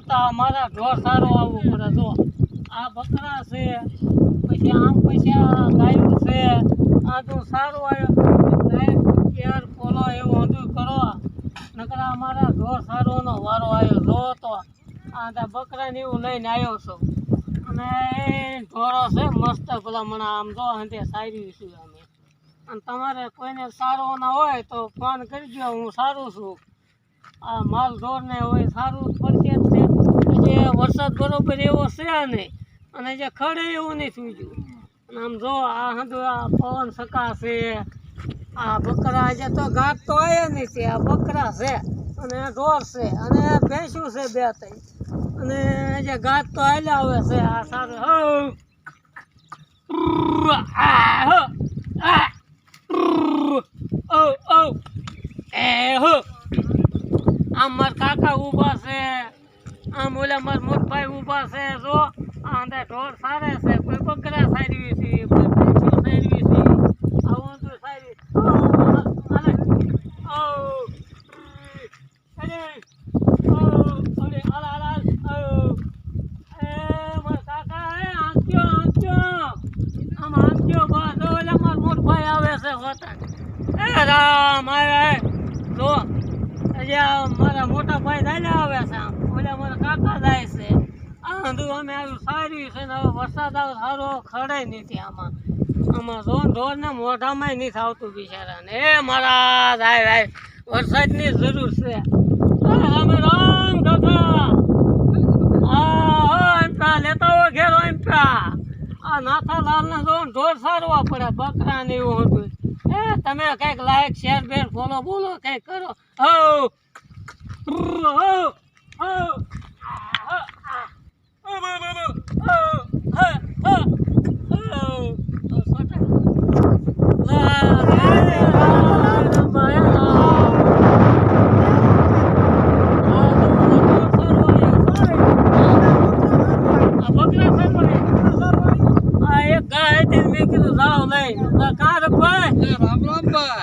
તો મારા ઢોર સારો આવવું પડે. જો આ બકરા છે, પછી આમ પછી આ ગાયું છે, આ તો સારું આવ્યો યાર પોલો એવું બધું કરો, નકર અમારા ઢોર સારોનો વારો આવ્યો. જો તો આ બકરા ને એવું લઈને આવ્યો છું, અને ઢોરો છે મસ્ત ભલામણા. આમ જો અંતે સારી છું અમે. અને તમારે કોઈને સારો ના હોય તો ફોન કરજો, હું સારું છું. આ માલ ઢોરને હોય સારું પડશે જ છે. જે વરસાદ બરોબર એવો છે નહીં, અને જે ખડે એવું નહીં થયું. અને આમ જો આ હંધુ આ પવન સકા છે, આ બકરા જે તો ઘાટ તો આવ્યા નહીં છે. આ બકરા છે અને ઢોર છે અને ભેંસું છે 2-3, અને જે ઘાટ તો હાલ્યા આવે છે. આ સારું આમ મારા કાકા ઊભા છે, આમ ઓલા મારા મોટભાઈ ઊભા છે. જો આ અંદર ઢોર સારે છે, કોઈ બકરા સારવી છે, કોઈ ભેંસો સારવી છે, આવું તો સારી. રામ આવે જો મારા મોટા ભાઈ ચાલ્યા આવે છે, આમ ઓલા મારા કાકા જાય છે. આ બધું અમે આવ્યું સારી છે ને હવે વરસાદ આવે સારો ખડે નથી. આમાં ઢોર ને મોઢામાં નથી આવતું બિચારાને. મારા જાય વરસાદની જરૂર છે. રામ રામ કાકા, હા લેતા હોય ઘેરો આ નાથાલાલ ને જો ઢોર સારવા પડે, બકરા ને એવું હતું. તમે કઈક લાયક શેર બેર ફોલો બોલો કઈક કરો. રામ રામ ભાઈ.